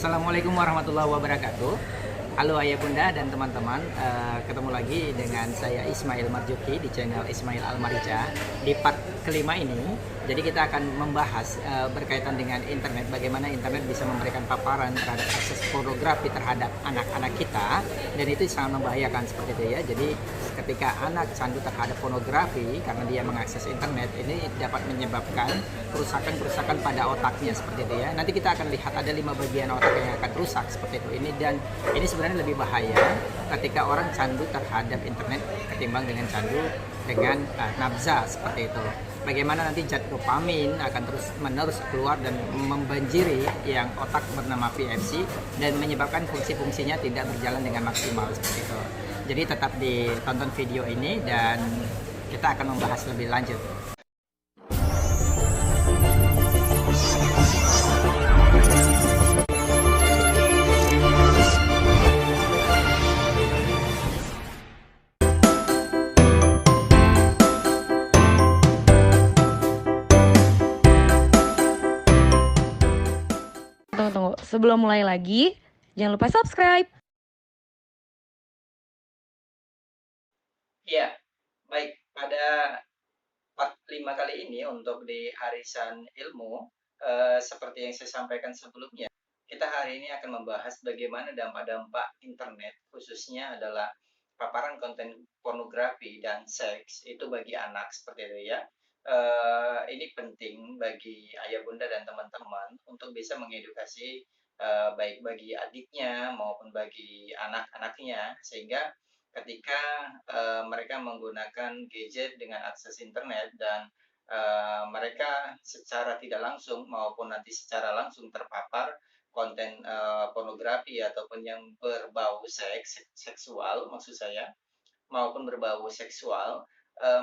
Assalamualaikum warahmatullahi wabarakatuh. Halo ayah bunda dan teman-teman, ketemu lagi dengan saya Ismail Marjuki di channel Ismail Almarica. Di part kelima ini, jadi kita akan membahas berkaitan dengan internet, bagaimana internet bisa memberikan paparan terhadap akses pornografi terhadap anak-anak kita, dan itu sangat membahayakan seperti itu ya. Jadi ketika anak candu terhadap pornografi karena dia mengakses internet, ini dapat menyebabkan kerusakan-kerusakan pada otaknya seperti itu ya. Nanti kita akan lihat ada 5 bagian otak yang akan rusak seperti itu ini, dan ini sebenarnya lebih bahaya ketika orang candu terhadap internet ketimbang dengan candu dengan nafza seperti itu. Bagaimana nanti zat dopamin akan terus menerus keluar dan membanjiri yang otak bernama PFC dan menyebabkan fungsi-fungsinya tidak berjalan dengan maksimal seperti itu. Jadi tetap ditonton video ini dan kita akan membahas lebih lanjut. Tunggu. Sebelum mulai lagi, jangan lupa subscribe. Iya, baik. Pada part 5 kali ini untuk di Harisan Ilmu, seperti yang saya sampaikan sebelumnya, kita hari ini akan membahas bagaimana dampak-dampak internet, khususnya adalah paparan konten pornografi dan seks itu bagi anak seperti itu ya. Ini penting bagi ayah bunda dan teman-teman untuk bisa mengedukasi baik bagi adiknya maupun bagi anak-anaknya, sehingga ketika mereka menggunakan gadget dengan akses internet dan mereka secara tidak langsung maupun nanti secara langsung terpapar konten pornografi ataupun yang berbau seksual maksud saya, maupun berbau seksual,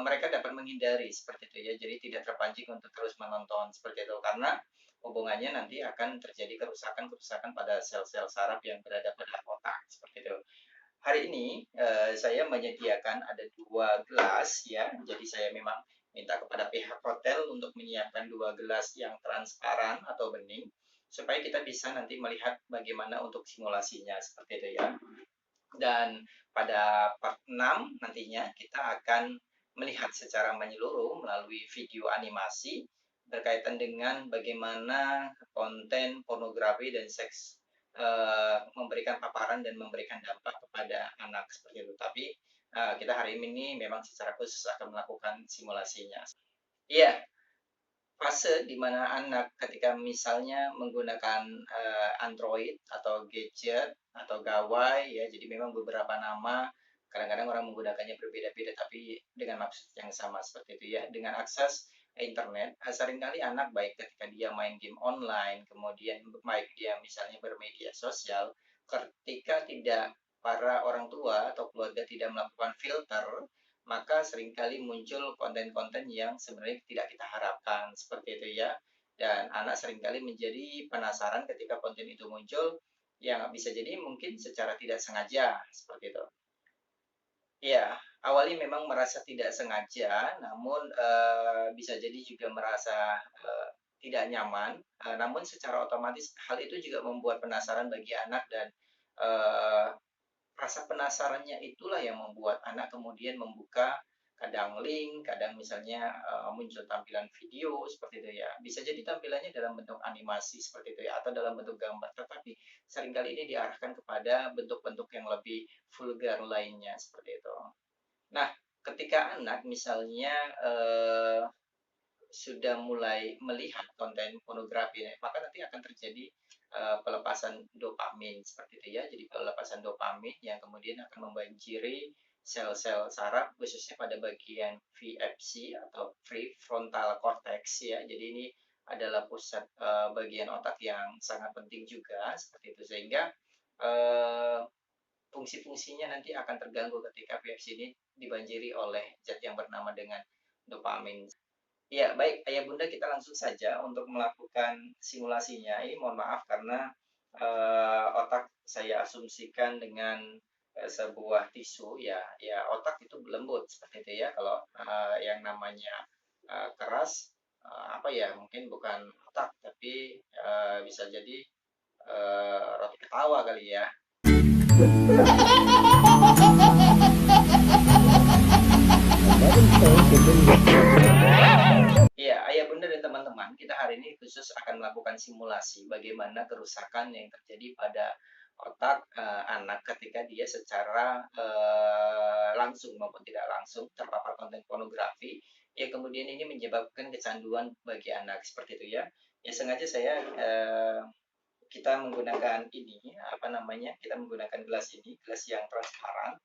mereka dapat menghindari seperti itu ya. Jadi tidak terpancing untuk terus menonton seperti itu, karena hubungannya nanti akan terjadi kerusakan-kerusakan pada sel-sel saraf yang berada pada otak seperti itu. Hari ini saya menyediakan ada 2 gelas ya. Jadi saya memang minta kepada pihak hotel untuk menyiapkan 2 gelas yang transparan atau bening supaya kita bisa nanti melihat bagaimana untuk simulasinya seperti itu ya. Dan pada part 6 nantinya kita akan melihat secara menyeluruh melalui video animasi berkaitan dengan bagaimana konten pornografi dan seks memberikan paparan dan memberikan dampak kepada anak seperti itu. Tapi kita hari ini memang secara khusus akan melakukan simulasinya. Iya, fase di mana anak ketika misalnya menggunakan Android atau gadget atau gawai ya, jadi memang beberapa nama kadang-kadang orang menggunakannya berbeda-beda tapi dengan maksud yang sama seperti itu ya, dengan akses internet. Seringkali anak baik ketika dia main game online, kemudian baik dia misalnya bermedia sosial, ketika tidak para orang tua atau keluarga tidak melakukan filter, maka seringkali muncul konten-konten yang sebenarnya tidak kita harapkan seperti itu ya. Dan anak seringkali menjadi penasaran ketika konten itu muncul yang bisa jadi mungkin secara tidak sengaja seperti itu. Ya, awalnya memang merasa tidak sengaja, namun bisa jadi juga merasa tidak nyaman. Namun secara otomatis hal itu juga membuat penasaran bagi anak, dan eh, rasa penasarannya itulah yang membuat anak kemudian membuka kadang link, kadang misalnya muncul tampilan video seperti itu ya. Bisa jadi tampilannya dalam bentuk animasi seperti itu ya, atau dalam bentuk gambar. Tetapi seringkali ini diarahkan kepada bentuk-bentuk yang lebih vulgar lainnya seperti itu. Nah, ketika anak misalnya sudah mulai melihat konten pornografi, maka nanti akan terjadi pelepasan dopamin seperti itu ya. Jadi pelepasan dopamin yang kemudian akan membanjiri sel-sel saraf khususnya pada bagian VFC atau prefrontal cortex ya. Jadi ini adalah pusat bagian otak yang sangat penting juga seperti itu, sehingga uh, fungsi-fungsinya nanti akan terganggu ketika VFC ini dibanjiri oleh zat yang bernama dengan dopamin. Ya, baik, Ayah Bunda, kita langsung saja untuk melakukan simulasinya. Ini mohon maaf karena otak saya asumsikan dengan sebuah tisu ya. Ya, otak itu lembut seperti itu ya. Kalau yang namanya keras, apa ya? Mungkin bukan otak, tapi bisa jadi roti ketawa kali ya. Iya, ayah bunda dan teman-teman, kita hari ini khusus akan melakukan simulasi bagaimana kerusakan yang terjadi pada otak anak ketika dia secara langsung maupun tidak langsung terpapar konten pornografi. Ya, kemudian ini menyebabkan kecanduan bagi anak seperti itu ya. Ya sengaja saya kita menggunakan ini apa namanya? Kita menggunakan gelas ini, gelas yang transparan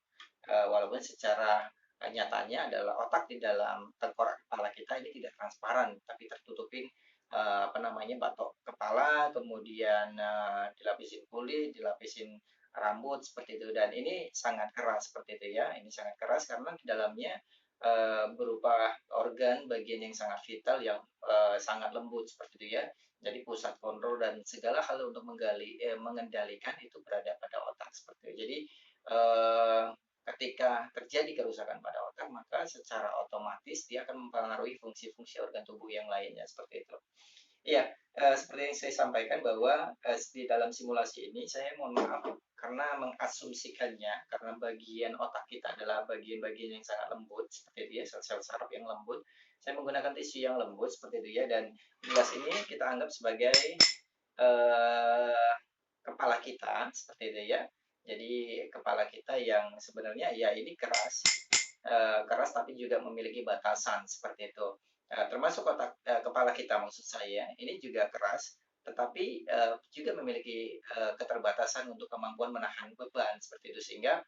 walaupun secara nyatanya adalah otak di dalam tengkorak kepala kita ini tidak transparan, tapi tertutupin apa namanya batok kepala, kemudian dilapisin kulit, dilapisin rambut seperti itu. Dan ini sangat keras seperti itu ya. Ini sangat keras karena di dalamnya berupa organ bagian yang sangat vital yang sangat lembut seperti itu ya. Jadi pusat kontrol dan segala hal untuk mengendalikan itu berada pada otak seperti itu. Jadi eh, ketika terjadi kerusakan pada otak, maka secara otomatis dia akan mempengaruhi fungsi-fungsi organ tubuh yang lainnya seperti itu. Iya, seperti yang saya sampaikan bahwa di dalam simulasi ini saya mohon maaf karena mengasumsikannya karena bagian otak kita adalah bagian-bagian yang sangat lembut seperti itu ya, sel-sel saraf yang lembut. Saya menggunakan tisu yang lembut seperti itu ya, dan gelas ini kita anggap sebagai eh, kepala kita seperti itu ya. Jadi kepala kita yang sebenarnya ya ini keras, keras tapi juga memiliki batasan seperti itu. Termasuk otak kepala kita maksud saya ini juga keras, tetapi juga memiliki keterbatasan untuk kemampuan menahan beban seperti itu sehingga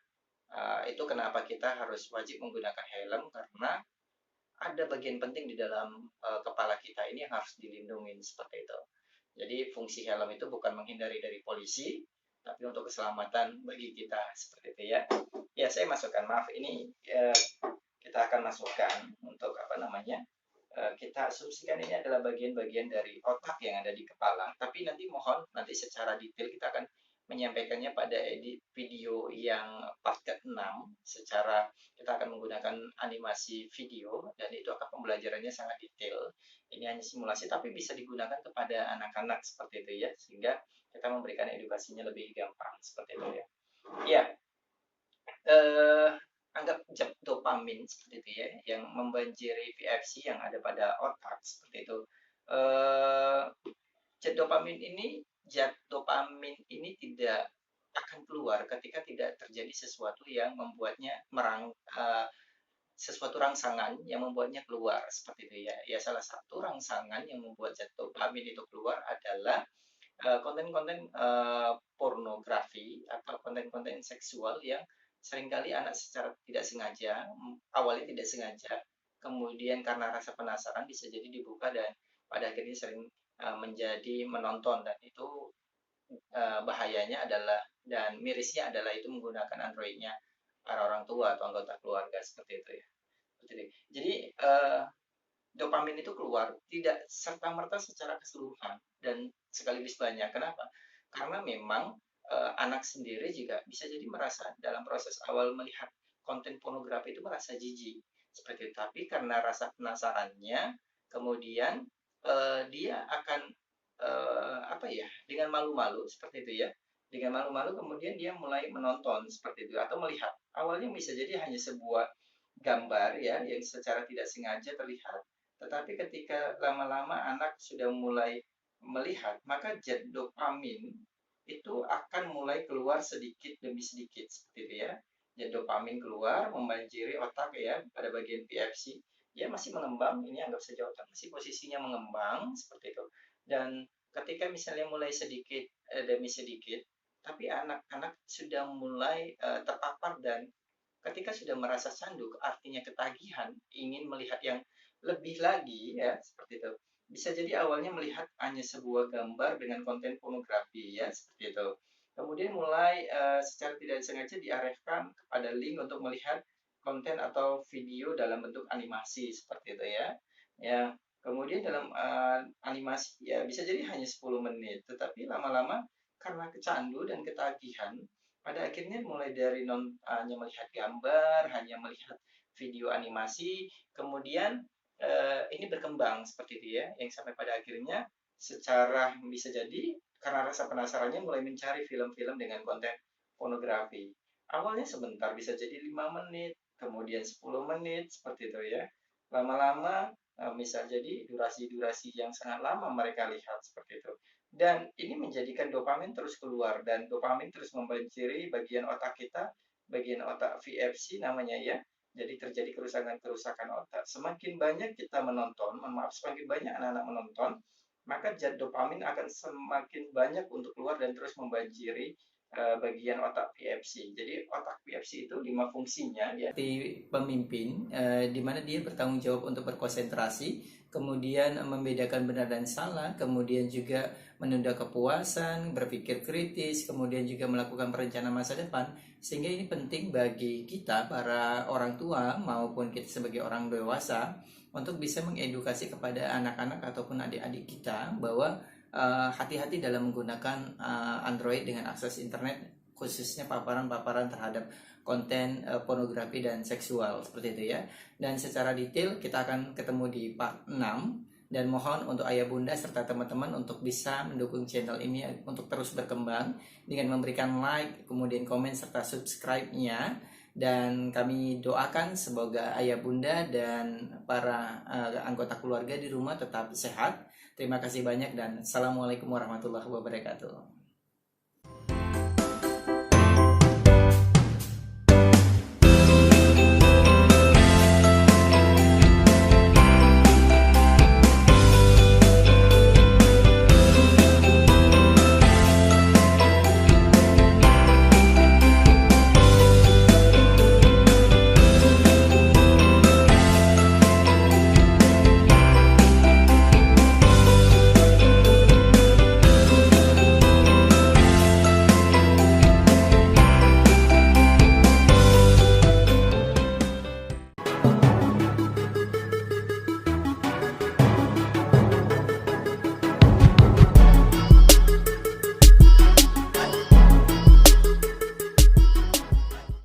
itu kenapa kita harus wajib menggunakan helm karena ada bagian penting di dalam kepala kita ini yang harus dilindungi seperti itu. Jadi fungsi helm itu bukan menghindari dari polisi, tapi untuk keselamatan bagi kita seperti itu ya. Ya saya masukkan, maaf ini kita akan masukkan untuk apa namanya? Kita asumsikan ini adalah bagian-bagian dari otak yang ada di kepala, tapi nanti mohon nanti secara detail kita akan menyampaikannya pada edit video yang part ke-6 secara kita akan menggunakan animasi video dan itu akan pembelajarannya sangat detail. Ini hanya simulasi tapi bisa digunakan kepada anak-anak seperti itu ya, sehingga kita memberikan edukasinya lebih gampang seperti itu ya. Iya, eh, anggap zat dopamin seperti itu ya, yang membanjiri VFC yang ada pada otak seperti itu. Eh, zat dopamin ini, zat dopamin ini tidak akan keluar ketika tidak terjadi sesuatu yang membuatnya sesuatu rangsangan yang membuatnya keluar seperti itu ya. Ya salah satu rangsangan yang membuat zat dopamin itu keluar adalah konten-konten pornografi atau konten-konten seksual yang seringkali anak secara tidak sengaja, awalnya tidak sengaja, kemudian karena rasa penasaran bisa jadi dibuka dan pada akhirnya sering menjadi menonton dan itu bahayanya adalah dan mirisnya adalah itu menggunakan Androidnya para orang tua atau anggota keluarga seperti itu ya. Jadi dopamin itu keluar tidak serta-merta secara keseluruhan dan sekaligus banyak. Kenapa? Karena memang anak sendiri juga bisa jadi merasa dalam proses awal melihat konten pornografi itu merasa jijik seperti itu. Tapi karena rasa penasarannya, kemudian dia akan apa ya dengan malu-malu seperti itu ya. Dengan malu-malu kemudian dia mulai menonton seperti itu atau melihat. Awalnya bisa jadi hanya sebuah gambar ya yang secara tidak sengaja terlihat, tetapi ketika lama-lama anak sudah mulai melihat, maka zat dopamin itu akan mulai keluar sedikit demi sedikit seperti itu ya. Zat dopamin keluar membanjiri otak ya pada bagian PFC. Ya masih mengembang, ini anggap saja otak masih posisinya mengembang seperti itu. Dan ketika misalnya mulai sedikit demi sedikit, tapi anak-anak sudah mulai terpapar dan ketika sudah merasa candu, artinya ketagihan, ingin melihat yang lebih lagi ya, seperti itu. Bisa jadi awalnya melihat hanya sebuah gambar dengan konten pornografi ya, seperti itu. Kemudian mulai secara tidak sengaja diarahkan kepada link untuk melihat konten atau video dalam bentuk animasi seperti itu ya. Ya, kemudian dalam animasi ya bisa jadi hanya 10 menit, tetapi lama-lama karena kecandu dan ketagihan pada akhirnya mulai dari hanya melihat gambar, hanya melihat video animasi, kemudian ini berkembang seperti itu ya, yang sampai pada akhirnya secara bisa jadi karena rasa penasarannya mulai mencari film-film dengan konten pornografi. Awalnya sebentar, bisa jadi 5 menit, kemudian 10 menit, seperti itu ya. Lama-lama bisa jadi durasi-durasi yang sangat lama mereka lihat seperti itu. Dan ini menjadikan dopamin terus keluar, dan dopamin terus membanjiri bagian otak kita, bagian otak VFC namanya ya. Jadi terjadi kerusakan-kerusakan otak. Semakin banyak kita menonton, maaf, semakin banyak anak-anak menonton, maka zat dopamin akan semakin banyak untuk keluar dan terus membanjiri bagian otak PFC. Jadi otak PFC itu 5 fungsinya ya. Seperti pemimpin, di mana dia bertanggung jawab untuk berkonsentrasi, kemudian membedakan benar dan salah, kemudian juga menunda kepuasan, berpikir kritis, kemudian juga melakukan perencanaan masa depan. Sehingga ini penting bagi kita, para orang tua maupun kita sebagai orang dewasa, untuk bisa mengedukasi kepada anak-anak ataupun adik-adik kita bahwa hati-hati dalam menggunakan Android dengan akses internet, khususnya paparan-paparan terhadap konten pornografi dan seksual seperti itu ya. Dan secara detail kita akan ketemu di part 6, dan mohon untuk ayah bunda serta teman-teman untuk bisa mendukung channel ini untuk terus berkembang dengan memberikan like, kemudian komen serta subscribe-nya. Dan kami doakan semoga ayah bunda dan para anggota keluarga di rumah tetap sehat. Terima kasih banyak dan assalamualaikum warahmatullahi wabarakatuh.